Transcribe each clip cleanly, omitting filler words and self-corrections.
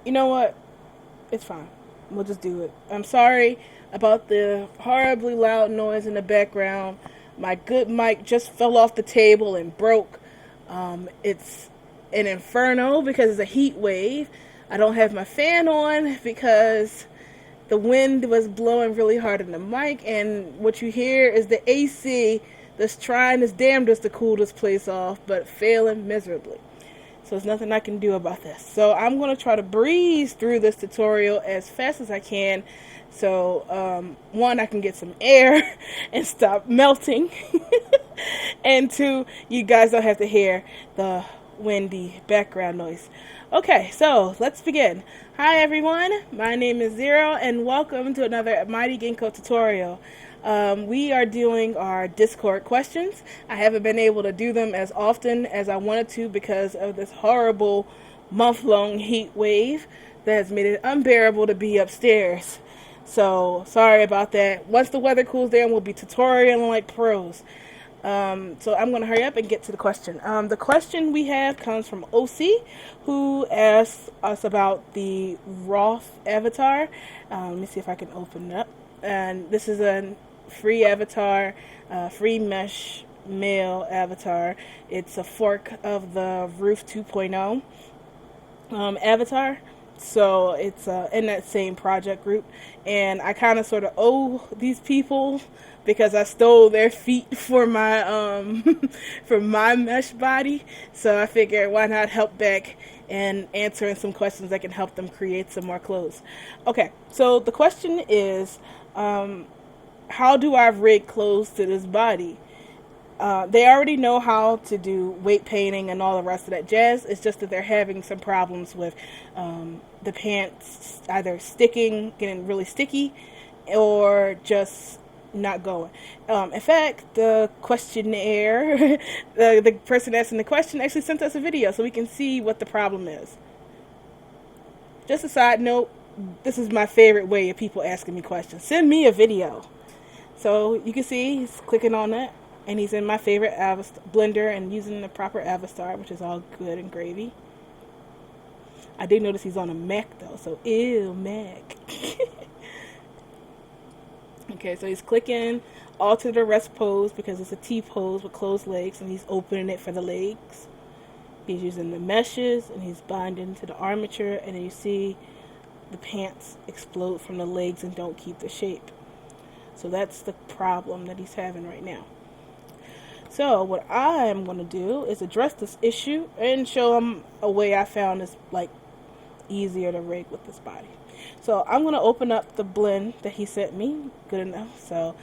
You know what? It's fine. We'll just do it. I'm sorry about the horribly loud noise in the background. My good mic just fell off the table and broke. It's an inferno because it's a heat wave. I don't have my fan on because the wind was blowing really hard in the mic, and what you hear is the AC that's trying its damnedest to cool this place off, but failing miserably. So there's nothing I can do about this. So I'm going to try to breeze through this tutorial as fast as I can. So, one, I can get some air and stop melting. And two, you guys don't have to hear the windy background noise. Okay, so let's begin. Hi everyone, my name is Zero and welcome to another Mighty Ginkgo tutorial. We are doing our Discord questions. I haven't been able to do them as often as I wanted to because of this horrible month-long heat wave that has made it unbearable to be upstairs. So, sorry about that. Once the weather cools down, we'll be tutorialing like pros. So I'm going to hurry up and get to the question. The question we have comes from OC, who asks us about the ROTH avatar. Let me see if I can open it up. And this is a free avatar, free mesh male avatar. It's a fork of the ROTH 2.0 avatar. So it's in that same project group. And I kind of sort of owe these people because I stole their feet for my for my mesh body. So I figured why not help back and answering some questions that can help them create some more clothes. Okay, so the question is, how do I rig clothes to this body? They already know how to do weight painting and all the rest of that jazz. It's just that they're having some problems with the pants either sticking, getting really sticky, or just not going. In fact, the questionnaire, the person asking the question actually sent us a video so we can see what the problem is. Just a side note, this is my favorite way of people asking me questions. Send me a video. So you can see he's clicking on that. And he's in my favorite blender and using the proper avatar, which is all good and gravy. I did notice he's on a Mac though, so ew, Mac. Okay, so he's clicking alter the rest pose because it's a T pose with closed legs, and he's opening it for the legs. He's using the meshes and he's binding to the armature, and then you see the pants explode from the legs and don't keep the shape. So that's the problem that he's having right now. So what I'm going to do is address this issue and show him a way I found is like easier to rig with this body. So I'm going to open up the blend that he sent me. Good enough. So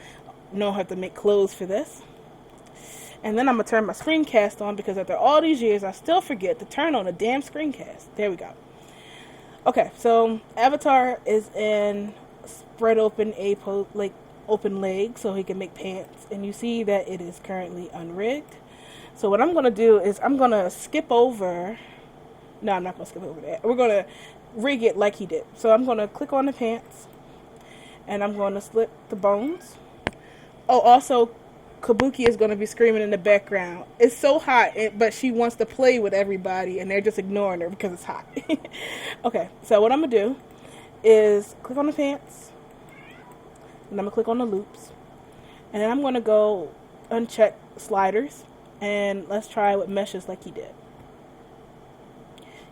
I don't have to make clothes for this. And then I'm going to turn my screencast on because after all these years I still forget to turn on a damn screencast. There we go. Okay, so Avatar is in spread open A pose, like open leg, so he can make pants, and you see that it is currently unrigged. So what I'm going to do is I'm going to skip over, no, I'm not going to skip over that, we're going to rig it like he did. So I'm going to click on the pants and I'm going to slip the bones. Oh, also Kabuki is going to be screaming in the background. It's so hot, but she wants to play with everybody and they're just ignoring her because it's hot. Okay, so what I'm going to do is click on the pants, and I'm going to click on the loops. And then I'm going to go uncheck sliders. And let's try with meshes like he did.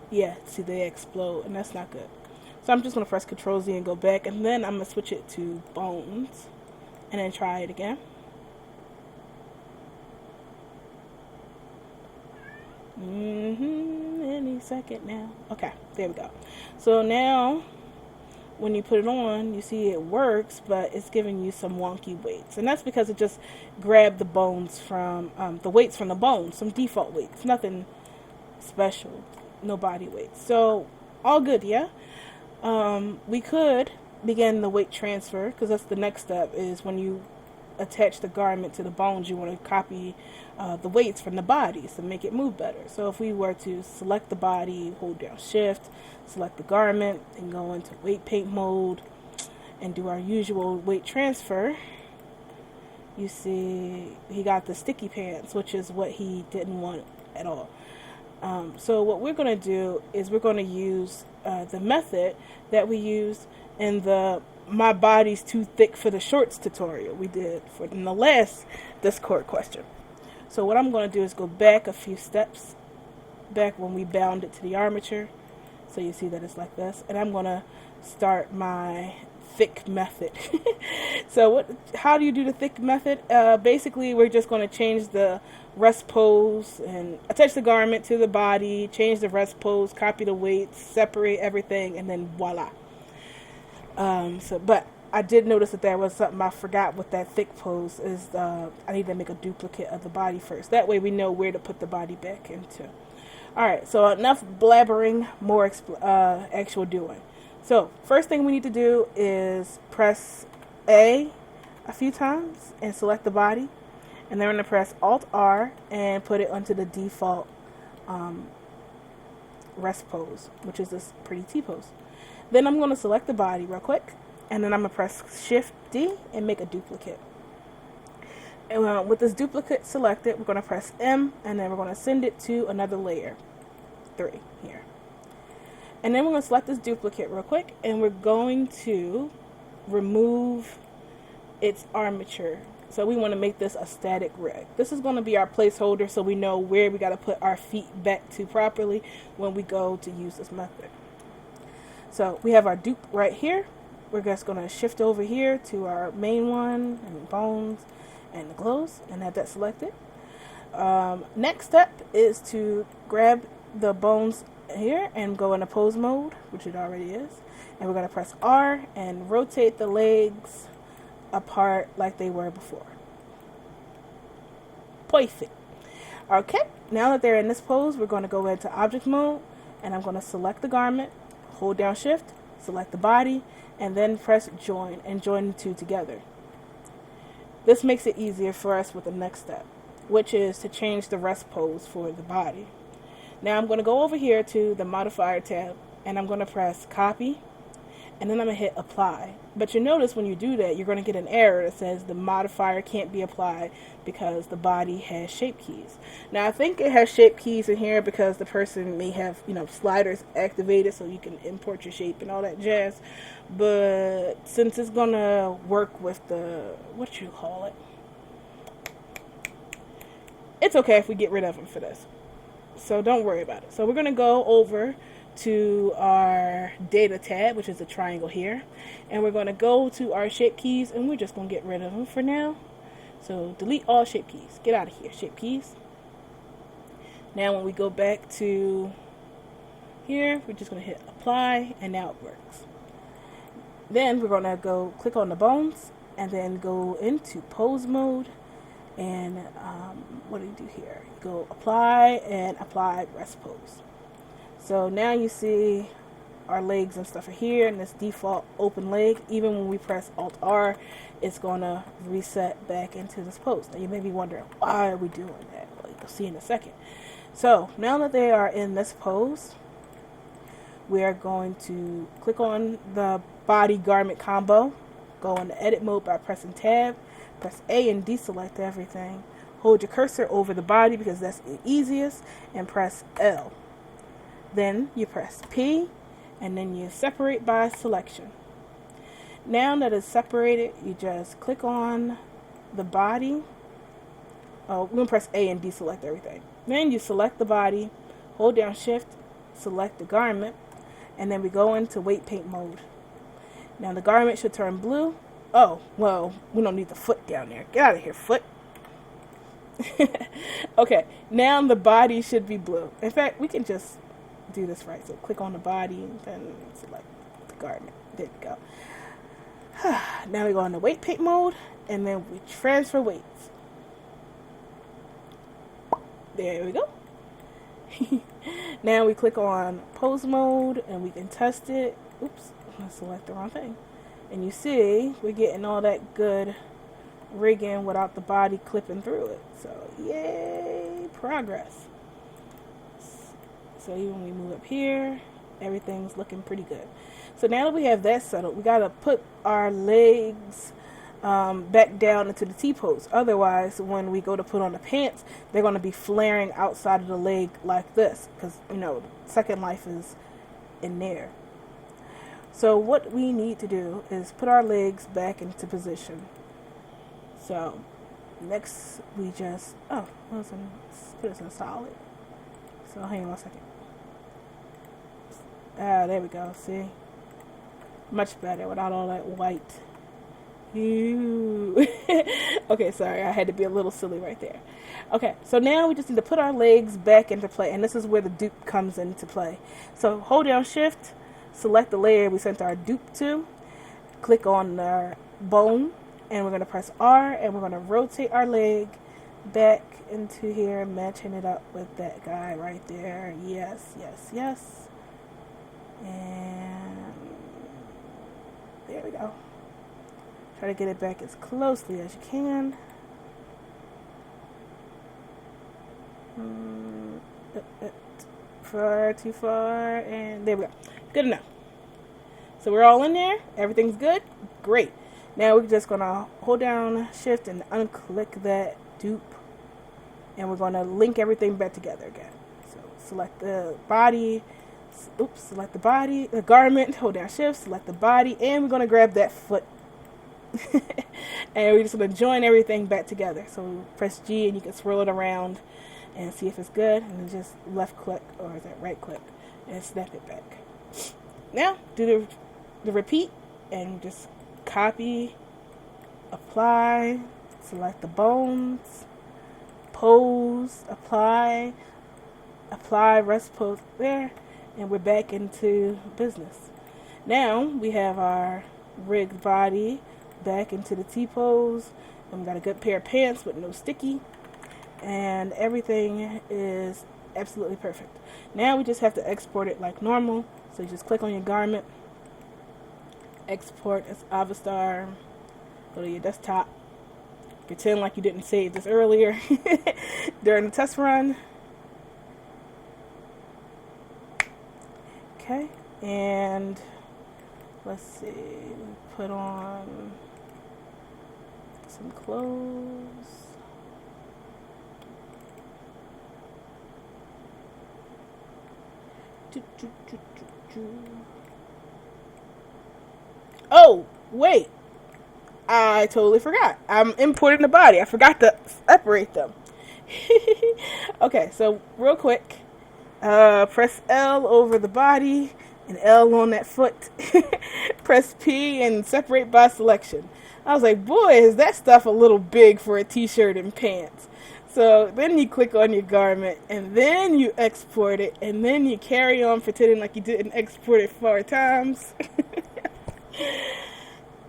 Yeah, see, they explode. And that's not good. So I'm just going to press Control Z and go back. And then I'm going to switch it to bones. And then try it again. Any second now. Okay, there we go. So now when you put it on, you see it works, but it's giving you some wonky weights. And that's because it just grabbed the bones from, the weights from the bones, some default weights. Nothing special, no body weights. So, all good, yeah? We could begin the weight transfer, because that's the next step, is when you attach the garment to the bones, you want to copy the weights from the bodies to make it move better. So if we were to select the body, hold down shift, select the garment, and go into weight paint mode and do our usual weight transfer, you see he got the sticky pants, which is what he didn't want at all. So what we're going to do is we're going to use the method that we used in the "My Body's Too Thick for the Shorts" tutorial we did in the last Discord question. So what I'm going to do is go back a few steps, back when we bound it to the armature. So you see that it's like this. And I'm going to start my thick method. So how do you do the thick method? Basically, we're just going to change the rest pose and attach the garment to the body, change the rest pose, copy the weights, separate everything, and then voila. But I did notice that there was something I forgot with that thick pose is I need to make a duplicate of the body first. That way we know where to put the body back into. Alright, so enough blabbering, more actual doing. So first thing we need to do is press A a few times and select the body. And then we're going to press Alt-R and put it onto the default rest pose, which is this pretty T-pose. Then I'm going to select the body real quick. And then I'm going to press Shift-D and make a duplicate. And with this duplicate selected, we're going to press M, and then we're going to send it to another layer, 3 here. And then we're going to select this duplicate real quick, and we're going to remove its armature. So we want to make this a static rig. This is going to be our placeholder so we know where we got to put our feet back to properly when we go to use this method. So we have our dupe right here. We're just going to shift over here to our main one and bones and the clothes and have that selected. Next step is to grab the bones here and go into pose mode, which it already is. And we're going to press R and rotate the legs apart like they were before. Perfect. Okay, now that they're in this pose, we're going to go into object mode, and I'm going to select the garment, hold down shift, select the body, and then press join and join the two together. This makes it easier for us with the next step, which is to change the rest pose for the body. Now I'm going to go over here to the modifier tab, and I'm going to press copy, and then I'm going to hit apply. But you notice when you do that, you're going to get an error that says the modifier can't be applied because the body has shape keys. Now I think it has shape keys in here because the person may have, sliders activated so you can import your shape and all that jazz. But since it's going to work with the, it's okay if we get rid of them for this. So don't worry about it. So we're going to go over to our data tab, which is a triangle here, and we're going to go to our shape keys, and we're just going to get rid of them for now. So delete all shape keys. Get out of here, shape keys. Now when we go back to here, we're just going to hit apply, and now it works. Then we're going to go click on the bones and then go into pose mode, and what do you do here? Go apply and apply rest pose. So now you see our legs and stuff are here in this default open leg. Even when we press Alt-R, it's going to reset back into this pose. Now you may be wondering, why are we doing that? Well, you'll see in a second. So now that they are in this pose, we are going to click on the body garment combo, go into edit mode by pressing tab, press A and deselect everything, hold your cursor over the body because that's the easiest, and press L. Then you press P, and then you separate by selection. Now that it's separated, you just click on the body. Oh, we're going to press A and deselect everything. Then you select the body, hold down shift, select the garment, and then we go into weight paint mode. Now the garment should turn blue. Oh, well, we don't need the foot down there. Get out of here, foot. Okay, now the body should be blue. In fact, we can just do this right. So click on the body and then select the garment. There we go. Now we go into weight paint mode, and then we transfer weights. There we go. Now we click on pose mode and we can test it. Oops, I select the wrong thing. And you see we're getting all that good rigging without the body clipping through it. So yay, progress. So even when we move up here, everything's looking pretty good. So now that we have that settled, we got to put our legs back down into the T-pose. Otherwise, when we go to put on the pants, they're going to be flaring outside of the leg like this, because, Second Life is in there. So what we need to do is put our legs back into position. So next we just, let's put this in solid. So hang on one second. There we go, see? Much better without all that white. Okay, sorry, I had to be a little silly right there. Okay, so now we just need to put our legs back into play, and this is where the dupe comes into play. So hold down shift, select the layer we sent our dupe to, click on our bone, and we're going to press R, and we're going to rotate our leg back into here, matching it up with that guy right there. Yes, yes, yes. And there we go. Try to get it back as closely as you can. Far too far, and there we go. Good enough. So we're all in there. Everything's good. Great. Now we're just gonna hold down shift and unclick that dupe, and we're gonna link everything back together again. So select the body. Select the body, the garment. Hold down shift. Select the body, and we're gonna grab that foot. And we're just going to join everything back together. So press G and you can swirl it around and see if it's good. And then just left click, or is that right click, and snap it back. Now do the repeat and just copy, apply, select the bones, pose, apply, rest pose there, and we're back into business. Now we have our rigged body back into the T-pose, and we got a good pair of pants with no sticky, and everything is absolutely perfect. Now we just have to export it like normal. So you just click on your garment, export as Avastar, go to your desktop, pretend like you didn't save this earlier during the test run. Okay, and let's see, put on some clothes. Oh, wait. I totally forgot. I'm importing the body. I forgot to separate them. Okay, so real quick, press L over the body and L on that foot. Press P and separate by selection. I was like, boy, is that stuff a little big for a t-shirt and pants. So then you click on your garment, and then you export it, and then you carry on pretending like you didn't export it 4 times.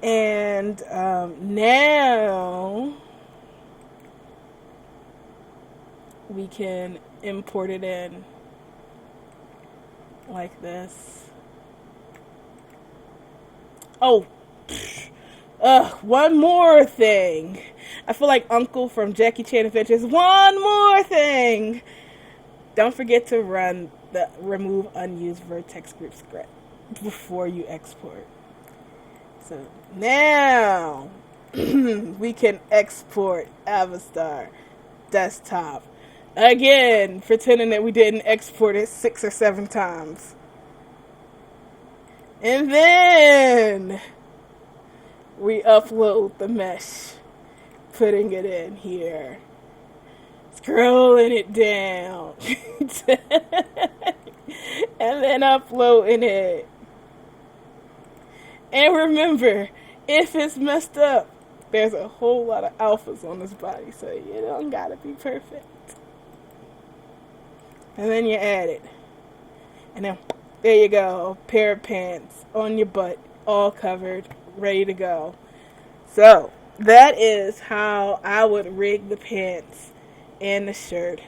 And now we can import it in like this. Oh, one more thing. I feel like Uncle from Jackie Chan Adventures. One more thing. Don't forget to run the remove unused vertex group script before you export. So now we can export Avastar desktop. Again, pretending that we didn't export it 6 or 7 times. And then we upload the mesh, putting it in here, scrolling it down, and then uploading it. And remember, if it's messed up, there's a whole lot of alphas on this body, so you don't gotta be perfect. And then you add it. And then, there you go, pair of pants on your butt, all covered, ready to go. So, that is how I would rig the pants and the shirt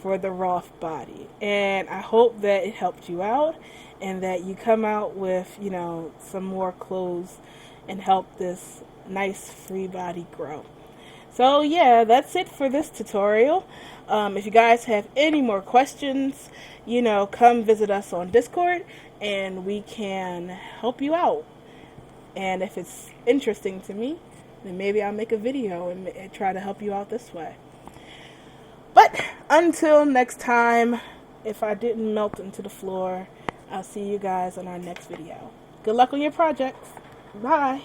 for the ROTH body. And I hope that it helped you out, and that you come out with, some more clothes and help this nice free body grow. So yeah, that's it for this tutorial. If you guys have any more questions, come visit us on Discord and we can help you out. And if it's interesting to me, then maybe I'll make a video and try to help you out this way. But until next time, if I didn't melt into the floor, I'll see you guys on our next video. Good luck on your projects. Bye.